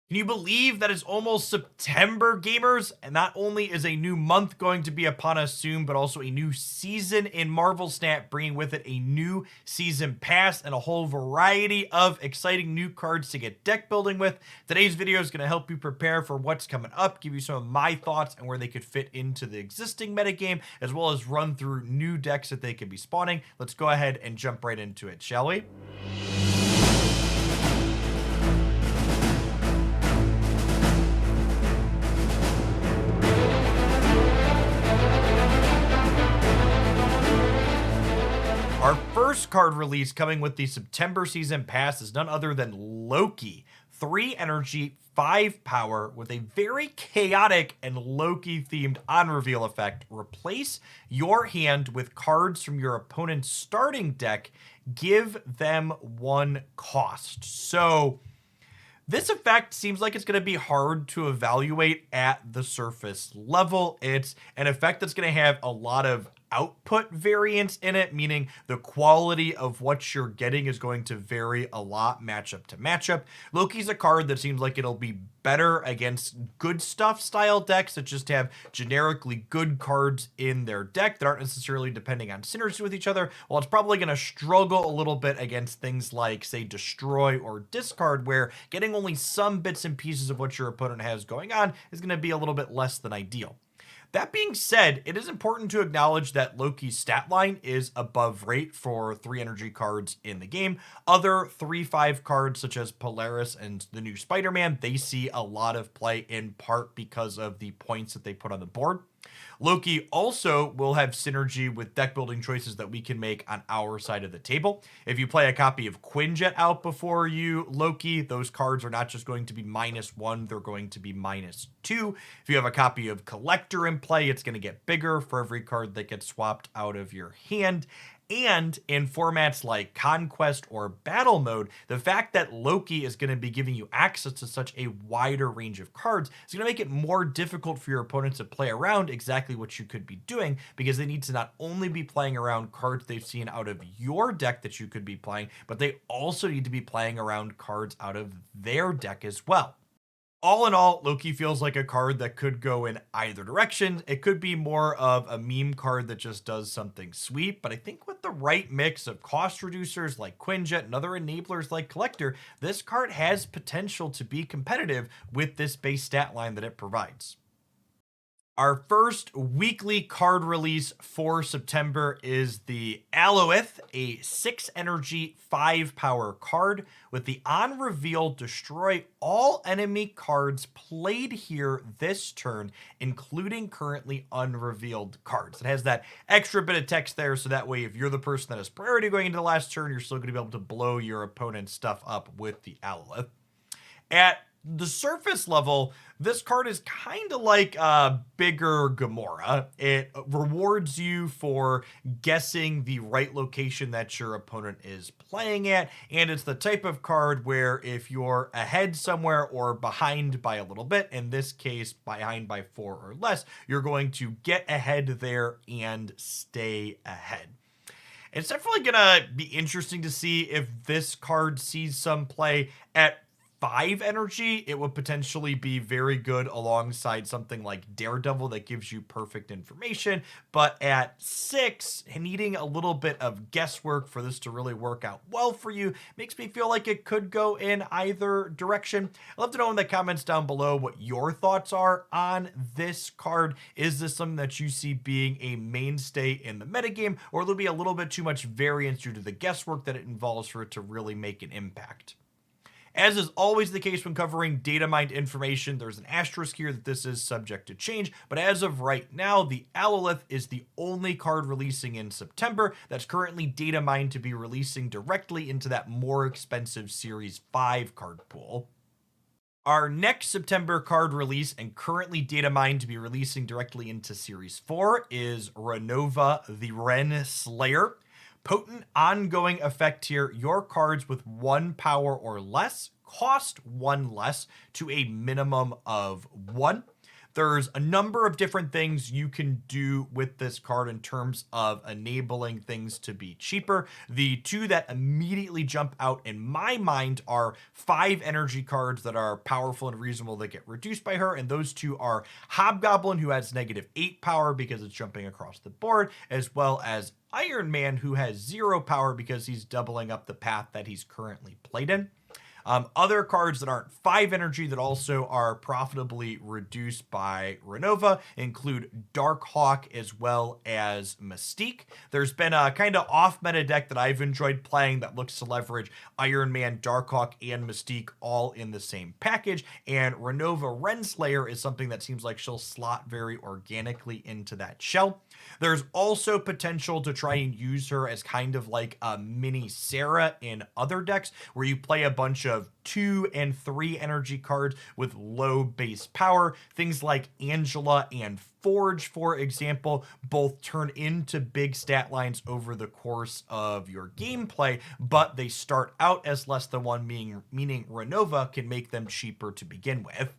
Can you believe that it's almost September, gamers? And not only is a new month going to be upon us soon, but also a new season in Marvel Snap, bringing with it a new season pass and a whole variety of exciting new cards to get deck building with. Today's video is going to help you prepare for what's coming up, give you some of my thoughts and where they could fit into the existing metagame, as well as run through new decks that they could be spawning. Let's go ahead and jump right into it, shall we? Our first card release coming with the September season pass is none other than Loki. 3 energy, 5 power with a very chaotic and Loki themed on reveal effect. Replace your hand with cards from your opponent's starting deck. Give them 1 cost. So this effect seems like it's going to be hard to evaluate at the surface level. It's an effect that's going to have a lot of output variance in it, meaning the quality of what you're getting is going to vary a lot matchup to matchup. Loki's a card that seems like it'll be better against good stuff style decks that just have generically good cards in their deck that aren't necessarily depending on synergy with each other, while it's probably going to struggle a little bit against things like, say, destroy or discard, where getting only some bits and pieces of what your opponent has going on is going to be a little bit less than ideal. That being said, it is important to acknowledge that Loki's stat line is above rate for 3 energy cards in the game. Other 3/5 cards such as Polaris and the new Spider-Man, they see a lot of play in part because of the points that they put on the board. Loki also will have synergy with deck building choices that we can make on our side of the table. If you play a copy of Quinjet out before you Loki, those cards are not just going to be -1, they're going to be -2. If you have a copy of Collector in play, it's going to get bigger for every card that gets swapped out of your hand. And in formats like Conquest or Battle Mode, the fact that Loki is going to be giving you access to such a wider range of cards is going to make it more difficult for your opponents to play around exactly what you could be doing, because they need to not only be playing around cards they've seen out of your deck that you could be playing, but they also need to be playing around cards out of their deck as well. All in all, Loki feels like a card that could go in either direction. It could be more of a meme card that just does something sweet, but I think with the right mix of cost reducers like Quinjet and other enablers like Collector, this card has potential to be competitive with this base stat line that it provides. Our first weekly card release for September is the Alioth, a 6 energy, 5 power card with the on reveal destroy all enemy cards played here this turn, including currently unrevealed cards. It has that extra bit of text there, so that way if you're the person that has priority going into the last turn, you're still going to be able to blow your opponent's stuff up with the Alioth. At the surface level, this card is kind of like a bigger Gamora. It rewards you for guessing the right location that your opponent is playing at, and it's the type of card where if you're ahead somewhere or behind by a little bit, in this case behind by 4 or less, you're going to get ahead there and stay ahead. It's definitely gonna be interesting to see if this card sees some play at 5 energy. It would potentially be very good alongside something like Daredevil that gives you perfect information, but at 6, needing a little bit of guesswork for this to really work out well for you makes me feel like it could go in either direction. I'd love to know in the comments down below what your thoughts are on this card. Is this something that you see being a mainstay in the metagame, or will there be a little bit too much variance due to the guesswork that it involves for it to really make an impact? As is always the case when covering data mined information, there's an asterisk here that this is subject to change, but as of right now, the Alioth is the only card releasing in September that's currently data mined to be releasing directly into that more expensive Series 5 card pool. Our next September card release, and currently data mined to be releasing directly into Series 4, is Renova the Renslayer. Potent ongoing effect here. Your cards with 1 power or less cost 1 less to a minimum of 1. There's a number of different things you can do with this card in terms of enabling things to be cheaper. The two that immediately jump out in my mind are 5 energy cards that are powerful and reasonable that get reduced by her, and those two are Hobgoblin, who has -8 power because it's jumping across the board, as well as Iron Man, who has 0 power because he's doubling up the path that he's currently played in. Other cards that aren't 5 energy that also are profitably reduced by Renova include Darkhawk as well as Mystique. There's been a kind of off-meta deck that I've enjoyed playing that looks to leverage Iron Man, Darkhawk, and Mystique all in the same package, and Renova Renslayer is something that seems like she'll slot very organically into that shell. There's also potential to try and use her as kind of like a mini Sarah in other decks, where you play a bunch of 2 and 3 energy cards with low base power. Things like Angela and Forge, for example, both turn into big stat lines over the course of your gameplay, but they start out as less than 1, meaning Renova can make them cheaper to begin with.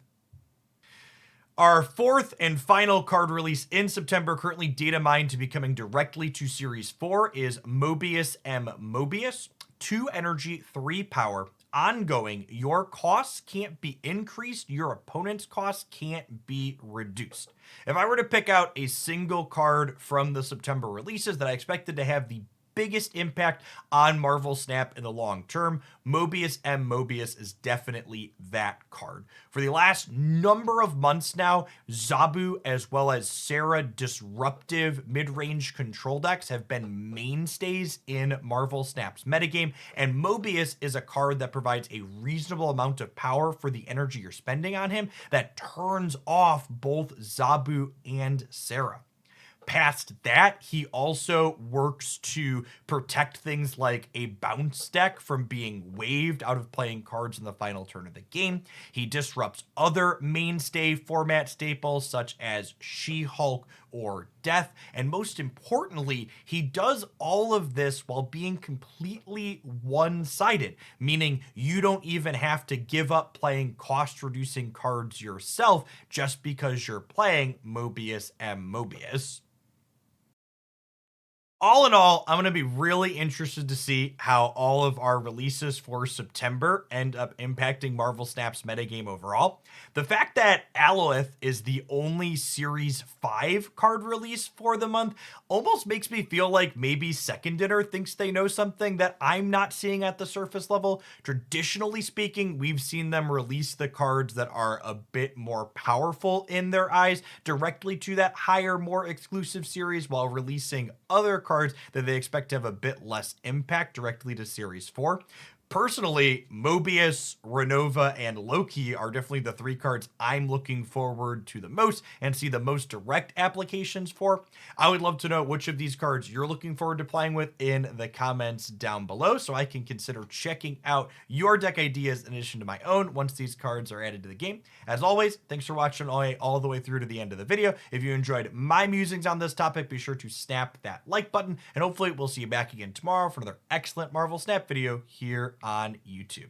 Our 4th and final card release in September, currently data mined to be coming directly to Series 4, is Mobius M. Mobius. 2 energy, 3 power. Ongoing, your costs can't be increased, your opponent's costs can't be reduced. If I were to pick out a single card from the September releases that I expected to have the biggest impact on Marvel Snap in the long term, Mobius M. Mobius is definitely that card. For the last number of months now, Zabu as well as Sarah disruptive mid-range control decks have been mainstays in Marvel Snap's metagame, and Mobius is a card that provides a reasonable amount of power for the energy you're spending on him that turns off both Zabu and Sarah. Past that, he also works to protect things like a bounce deck from being waived out of playing cards in the final turn of the game. He disrupts other mainstay format staples such as She-Hulk or Death, and most importantly, he does all of this while being completely one-sided, meaning you don't even have to give up playing cost-reducing cards yourself just because you're playing Mobius M. Mobius. All in all, I'm going to be really interested to see how all of our releases for September end up impacting Marvel Snap's metagame overall. The fact that Alioth is the only Series 5 card release for the month almost makes me feel like maybe Second Dinner thinks they know something that I'm not seeing at the surface level. Traditionally speaking, we've seen them release the cards that are a bit more powerful in their eyes directly to that higher, more exclusive series, while releasing other cards that they expect to have a bit less impact directly to Series 4. Personally, Mobius, Renova, and Loki are definitely the 3 cards I'm looking forward to the most and see the most direct applications for. I would love to know which of these cards you're looking forward to playing with in the comments down below, so I can consider checking out your deck ideas in addition to my own once these cards are added to the game. As always, thanks for watching all the way through to the end of the video. If you enjoyed my musings on this topic, be sure to snap that like button, and hopefully we'll see you back again tomorrow for another excellent Marvel Snap video here on YouTube.